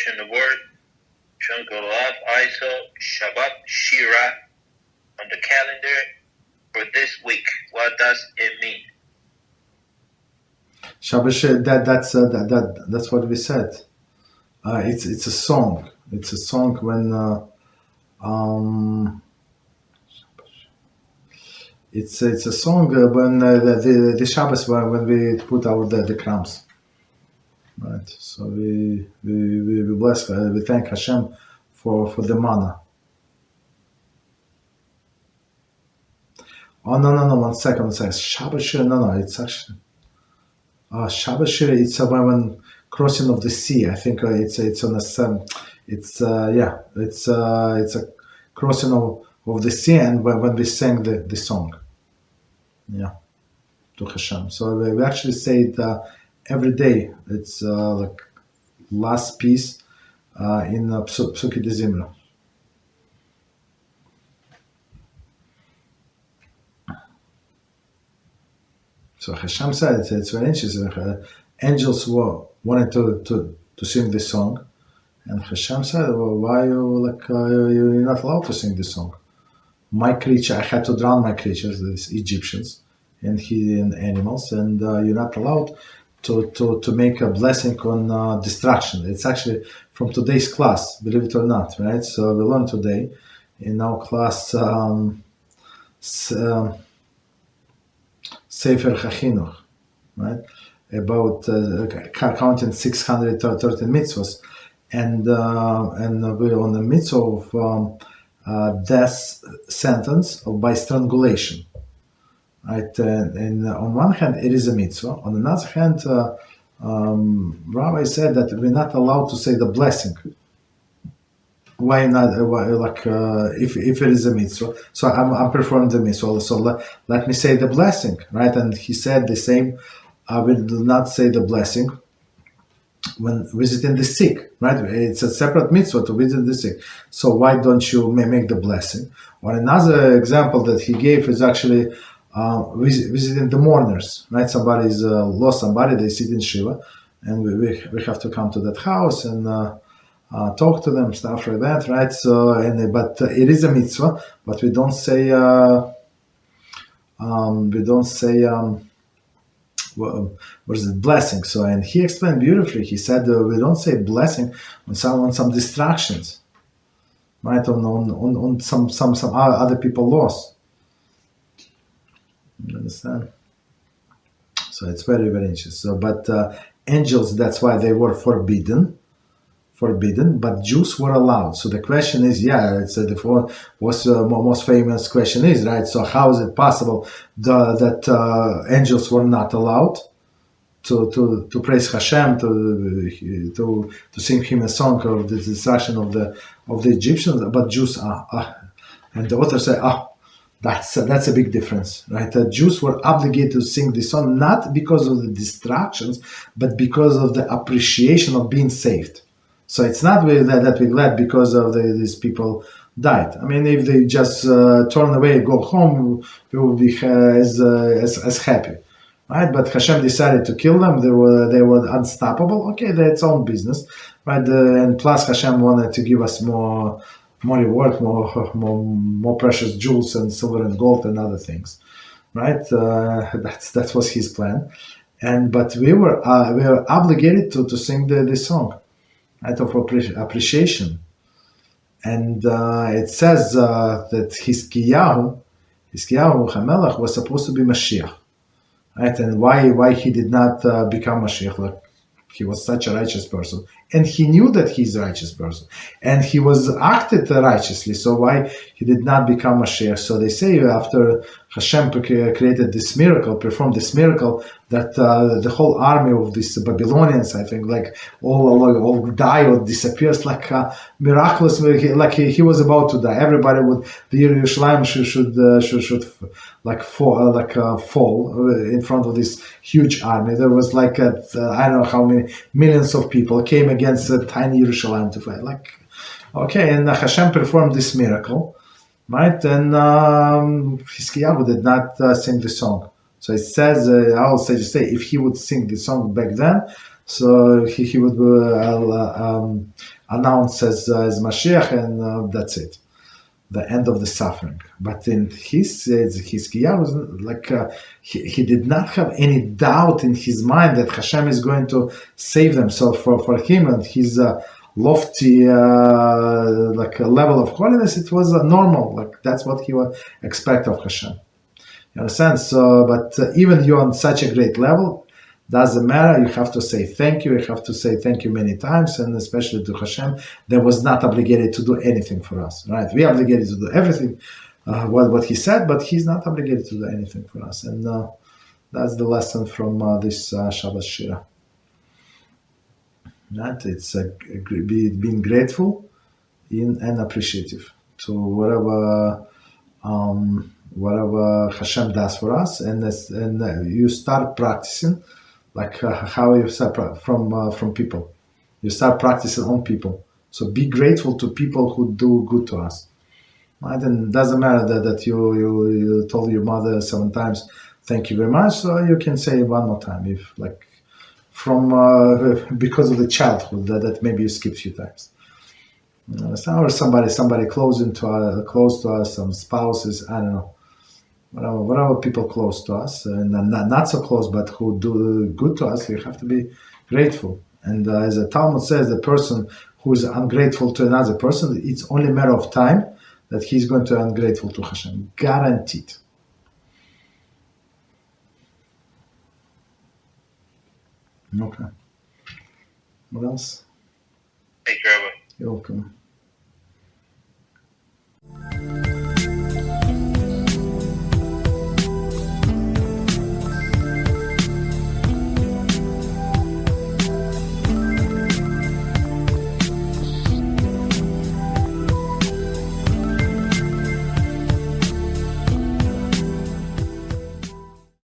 in the Word, ISO Shabbat Shirah on the calendar for this week. What does it mean? Shabbos Shirah, that's what we said. It's a song. It's a song when it's a song when the Shabbos when we put out the crumbs. Right, so we bless, we thank Hashem for the manna. Oh no, 1 second. Shabbos Shirah, no, it's actually Shabbos Shirah. It's when crossing of the sea. I think it's on a it's a crossing of the sea, and when we sang the song, to Hashem. So we actually say it every day. It's like last piece in Pesuke de Zimra. So Hashem said it's very interesting. Angels wanted to sing this song, and Hashem said, "Well, why you're not allowed to sing this song? My creature, I had to drown my creatures, these Egyptians, and animals, and you're not allowed to make a blessing on destruction." It's actually from today's class, believe it or not, right? So we learned today in our class Sefer HaChinuch, right? About counting 613 mitzvahs, and we're on the mitzvah of death sentence by strangulation. Right, and on one hand, it is a mitzvah. On another hand, Rabbi said that we're not allowed to say the blessing. Why not? If it is a mitzvah, so I'm performing the mitzvah. So let me say the blessing, right? And he said the same. I will not say the blessing when visiting the sick, right? It's a separate mitzvah to visit the sick. So why don't you make the blessing? Or another example that he gave is actually visiting the mourners, right? Somebody's lost somebody, they sit in Shiva, and we have to come to that house and talk to them, stuff like that, right? So, but it is a mitzvah, but we don't say what is it, blessing? So, and he explained beautifully. He said we don't say blessing on some distractions, right? On some other people lost. You understand? So it's very, very interesting. So, but angels, that's why they were forbidden, but Jews were allowed. So the question is, it's the most famous question is, right? So how is it possible that angels were not allowed to praise Hashem, to sing him a song of the destruction of the Egyptians, but Jews are? And the author said, that's a big difference, right? The Jews were obligated to sing this song not because of the distractions, but because of the appreciation of being saved. So it's not that we're glad because of these people died. I mean, if they just turn away, go home, we would be as happy, right? But Hashem decided to kill them. They were unstoppable. Okay, that's own business, right? And plus Hashem wanted to give us more reward, more precious jewels and silver and gold and other things, right? That was his plan, but we were obligated to sing this song, right, of appreciation. And it says that Hiskiyahu HaMelech was supposed to be Mashiach, right? And why he did not become Mashiach? Like, he was such a righteous person, and he knew that he's a righteous person, and he was acted righteously. So why he did not become Mashiach? So they say after Hashem created this miracle, performed this miracle, that the whole army of these Babylonians, I think, like all die or disappears, like miraculous. Like he was about to die. Everybody would, the Yerushalayim should fall in front of this huge army. There was like I don't know how many millions of people came against a tiny Yerushalayim to fight. Like, okay, and Hashem performed this miracle, right? And Hiskiyahu did not sing the song. So it says, I will say, if he would sing the song back then, so he would announced as Mashiach, and that's it, the end of the suffering. But in Hizkiah was like he did not have any doubt in his mind that Hashem is going to save them. So for him and his lofty like a level of holiness, it was normal. Like that's what he would expect of Hashem. You understand? So, but even you're on such a great level, doesn't matter. You have to say thank you. You have to say thank you many times, and especially to Hashem, that was not obligated to do anything for us. Right? We are obligated to do everything, what He said, but He's not obligated to do anything for us. And that's the lesson from this Shabbos Shirah. Right? It's being grateful and appreciative to whatever Hashem does for us, and you start practicing. Like how you start from people, you start practicing on people. So be grateful to people who do good to us. Right? And it doesn't matter that you told your mother 7 times, thank you very much. So you can say it one more time, if like from because of the childhood that maybe you skipped a few times. You understand? Or somebody close to us, some spouses, I don't know. Whatever people close to us, and not so close, but who do good to us, you have to be grateful. And as the Talmud says, the person who is ungrateful to another person, it's only a matter of time that he's going to be ungrateful to Hashem. Guaranteed. Okay. What else? Hey, Trevor. You're welcome.